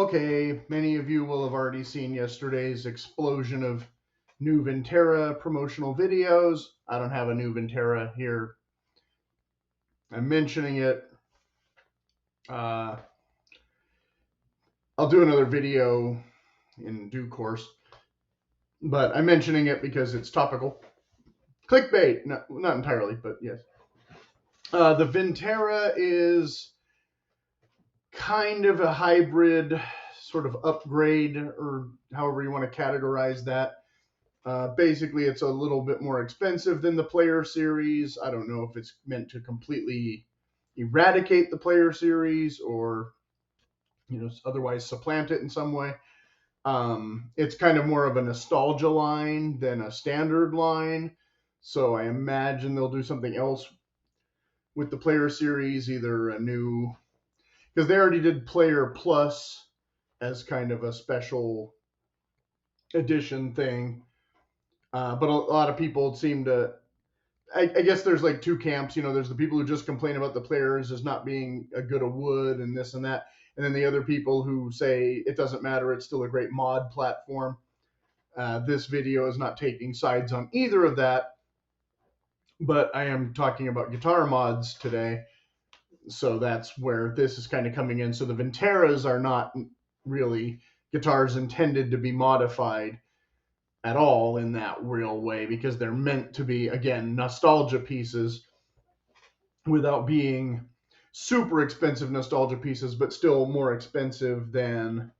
Okay, many of you will have already seen yesterday's explosion of new Vintera promotional videos. I don't have a new Vintera here. I'm mentioning it. I'll do another video in due course, but I'm mentioning it because it's topical. Clickbait, not entirely, but yes. The Vintera is kind of a hybrid sort of upgrade, or however you want to categorize that. Basically, it's a little bit more expensive than the Player Series. I don't know if it's meant to completely eradicate the Player Series or, otherwise supplant it in some way. It's kind of more of a nostalgia line than a standard line. So I imagine they'll do something else with the Player Series, either a new, because they already did Player Plus as kind of a special edition thing. But a lot of people seem to, I guess there's like two camps. There's the people who just complain about the Players as not being a good of wood and this and that. And then the other people who say it doesn't matter, it's still a great mod platform. This video is not taking sides on either of that, but I am talking about guitar mods today. So that's where this is kind of coming in. So the Vinteras are not really guitars intended to be modified at all in that real way, because they're meant to be, again, nostalgia pieces without being super expensive nostalgia pieces, but still more expensive than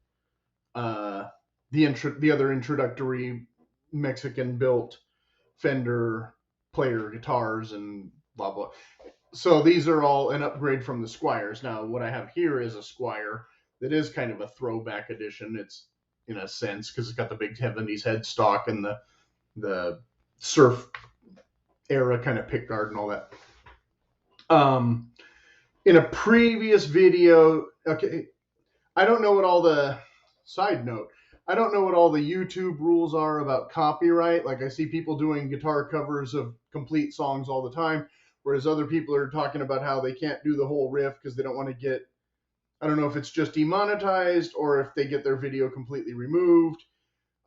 the other introductory Mexican-built Fender player guitars and blah, blah. So these are all an upgrade from the Squiers. Now, what I have here is a Squier that is kind of a throwback edition. It's, in a sense, because it's got the big 70s headstock and the surf era kind of pickguard and all that. In a previous video, okay, I don't know what all the, side note, I don't know what all the YouTube rules are about copyright. Like, I see people doing guitar covers of complete songs all the time, whereas other people are talking about how they can't do the whole riff because they don't want to get, I don't know if it's just demonetized or if they get their video completely removed.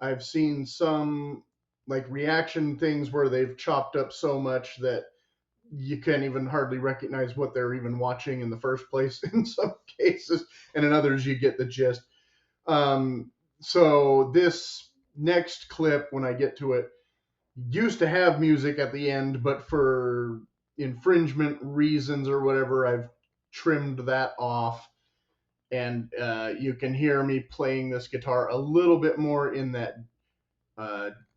I've seen some like reaction things where they've chopped up so much that you can't even hardly recognize what they're even watching in the first place in some cases, and in others you get the gist. So this next clip, when I get to it, used to have music at the end, but for infringement reasons or whatever, I've trimmed that off. And you can hear me playing this guitar a little bit more in that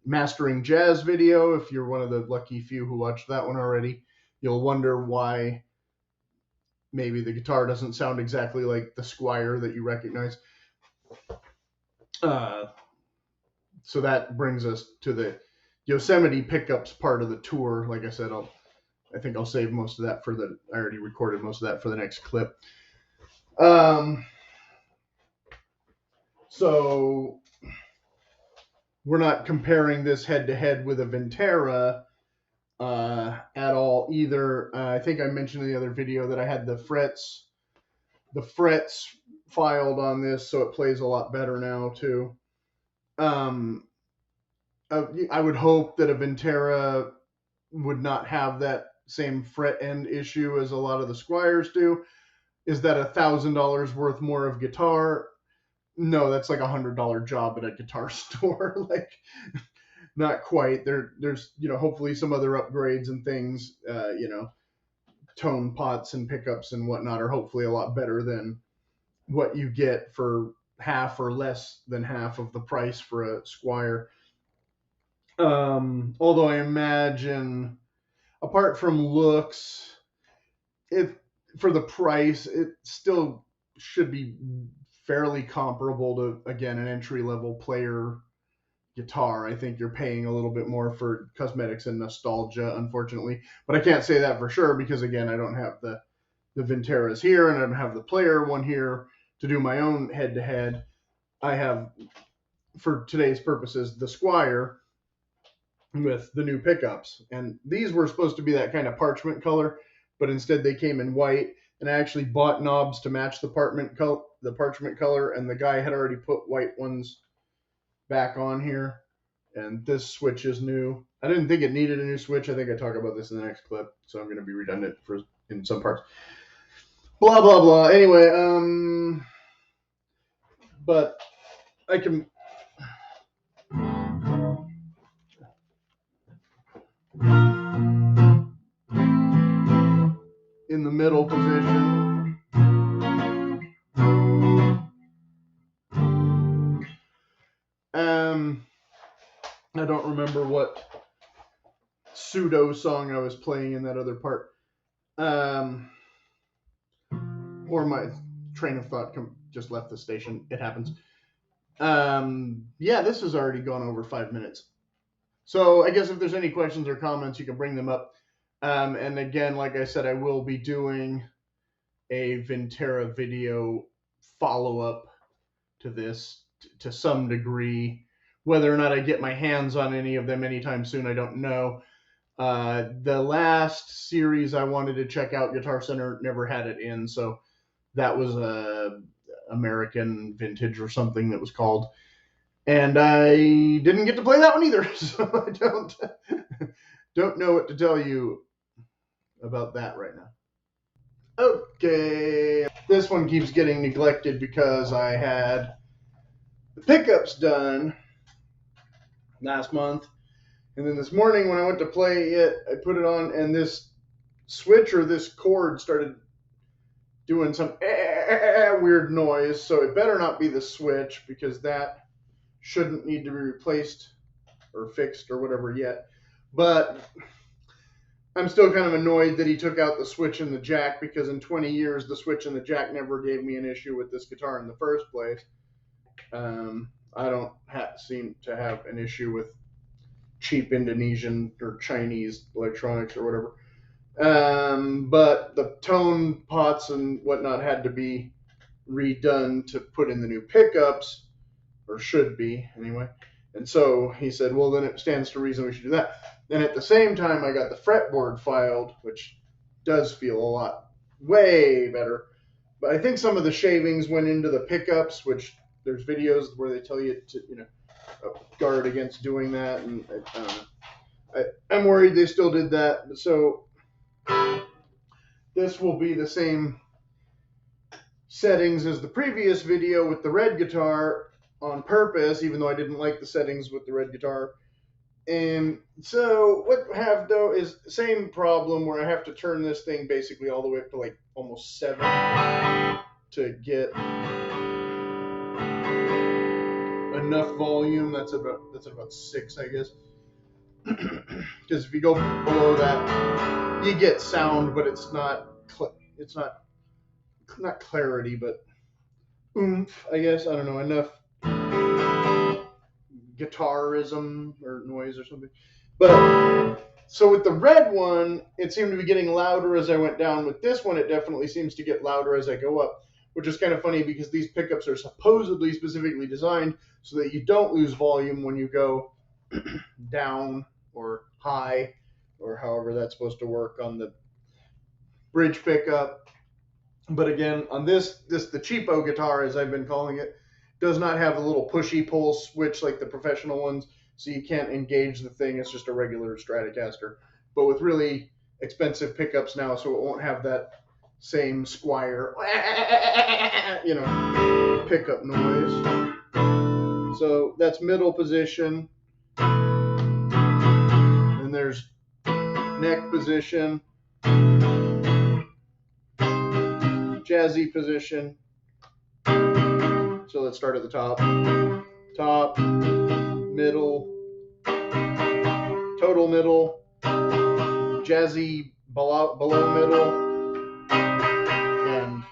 Mastering Jazz video. If you're one of the lucky few who watched that one already, you'll wonder why maybe the guitar doesn't sound exactly like the Squier that you recognize. So that brings us to the Yosemite pickups part of the tour. Like I said, I think I'll save most of that I already recorded most of that for the next clip. So we're not comparing this head to head with a Vintera at all either. I think I mentioned in the other video that I had the frets filed on this, so it plays a lot better now too. I would hope that a Vintera would not have that same fret end issue as a lot of the Squiers do. Is that $1,000 worth more of guitar? No, that's like $100 job at a guitar store. Like, not quite. There's hopefully some other upgrades and things. Tone pots and pickups and whatnot are hopefully a lot better than what you get for half or less than half of the price for a Squier. Although I imagine, apart from looks, for the price, it still should be fairly comparable to, again, an entry-level player guitar. I think you're paying a little bit more for cosmetics and nostalgia, unfortunately. But I can't say that for sure because, again, I don't have the Vinteras here, and I don't have the player one here to do my own head-to-head. I have, for today's purposes, the Squier with the new pickups. And these were supposed to be that kind of parchment color, but instead they came in white. and I actually bought knobs to match the parchment color, and the guy had already put white ones back on here, and this switch is new. I didn't think it needed a new switch. I think I talk about this in the next clip, so I'm going to be redundant in some parts. Blah blah blah. Anyway, but I can. In the middle position. I don't remember what pseudo song I was playing in that other part. Or my train of thought just left the station. It happens. Yeah, this has already gone over 5 minutes. So I guess if there's any questions or comments, you can bring them up. And again, like I said, I will be doing a Vintera video follow-up to this to some degree. Whether or not I get my hands on any of them anytime soon, I don't know. The last series I wanted to check out, Guitar Center never had it in, so that was a American Vintage or something that was called. And I didn't get to play that one either, so I don't know what to tell you about that right now. Okay, this one keeps getting neglected because I had the pickups done last month, and then this morning when I went to play it, I put it on, and this switch or this chord started doing some weird noise, so it better not be the switch, because that shouldn't need to be replaced or fixed or whatever yet. But I'm still kind of annoyed that he took out the switch and the jack, because in 20 years the switch and the jack never gave me an issue with this guitar in the first place. I don't seem to have an issue with cheap Indonesian or Chinese electronics or whatever. But the tone pots and whatnot had to be redone to put in the new pickups, or should be anyway. And so he said, well, then it stands to reason we should do that. And at the same time, I got the fretboard filed, which does feel a lot way better. But I think some of the shavings went into the pickups, which there's videos where they tell you to, guard against doing that. And I don't know. I'm worried they still did that. So this will be the same settings as the previous video with the red guitar on purpose, even though I didn't like the settings with the red guitar. And so what I have though is the same problem where I have to turn this thing basically all the way up to like almost 7 to get enough volume. That's about 6, I guess. Because if you go below that, you get sound, but it's not clarity, but oomph, I guess. I don't know, enough guitarism or noise or something. But so with the red one, it seemed to be getting louder as I went down. With this one, it definitely seems to get louder as I go up, which is kind of funny because these pickups are supposedly specifically designed so that you don't lose volume when you go down or high, or however that's supposed to work on the bridge pickup. But again, on this the cheapo guitar, as I've been calling it, does not have a little pushy pull switch like the professional ones, so you can't engage the thing. It's just a regular Stratocaster, but with really expensive pickups now, so it won't have that same Squier, pickup noise. So that's middle position. And there's neck position, jazzy position. So let's start at the top. Top, middle, total middle, jazzy below middle, and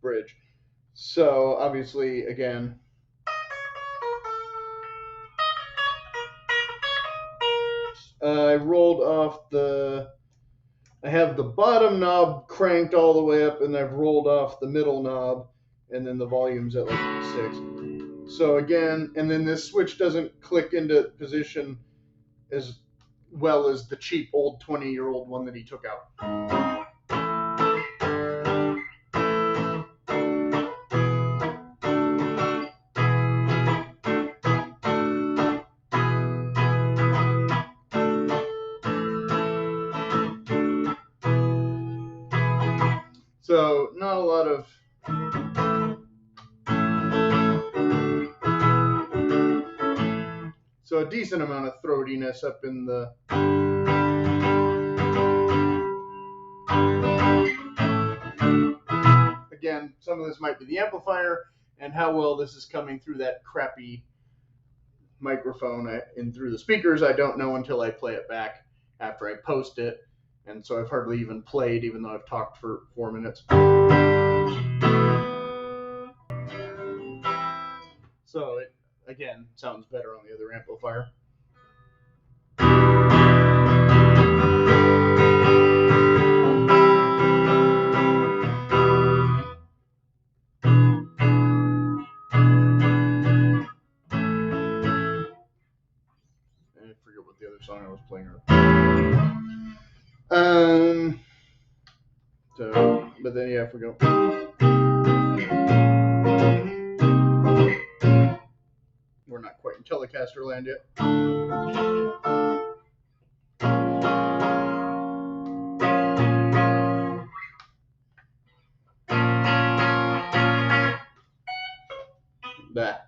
bridge. So obviously, again, I rolled off I have the bottom knob cranked all the way up, and I've rolled off the middle knob, and then the volume's at like 6. So again, and then this switch doesn't click into position as well as the cheap old 20-year-old one that he took out. not a lot of so a decent amount of throatiness up in the again, some of this might be the amplifier and how well this is coming through that crappy microphone and through the speakers. I don't know until I play it back after I post it, and so I've hardly even played, even though I've talked for 4 minutes. So it again sounds better on the other amplifier. I forget what the other song I was playing. So, but then yeah, I forgot. We're not quite in Telecaster Land yet. That.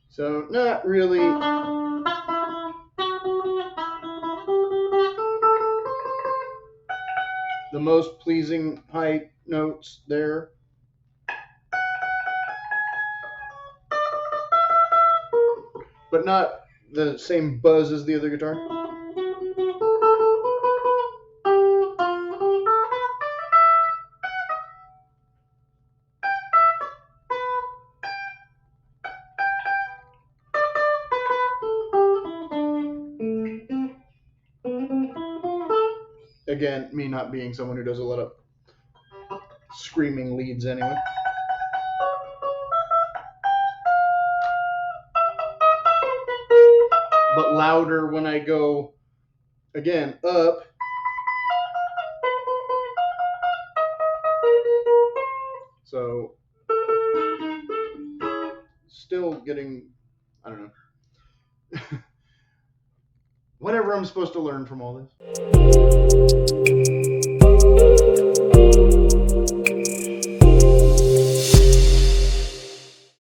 So not really the most pleasing high notes there. But not the same buzz as the other guitar. Again, me not being someone who does a lot of screaming leads anyway. But louder when I go, again, up. So, still getting, I don't know. Whatever I'm supposed to learn from all this.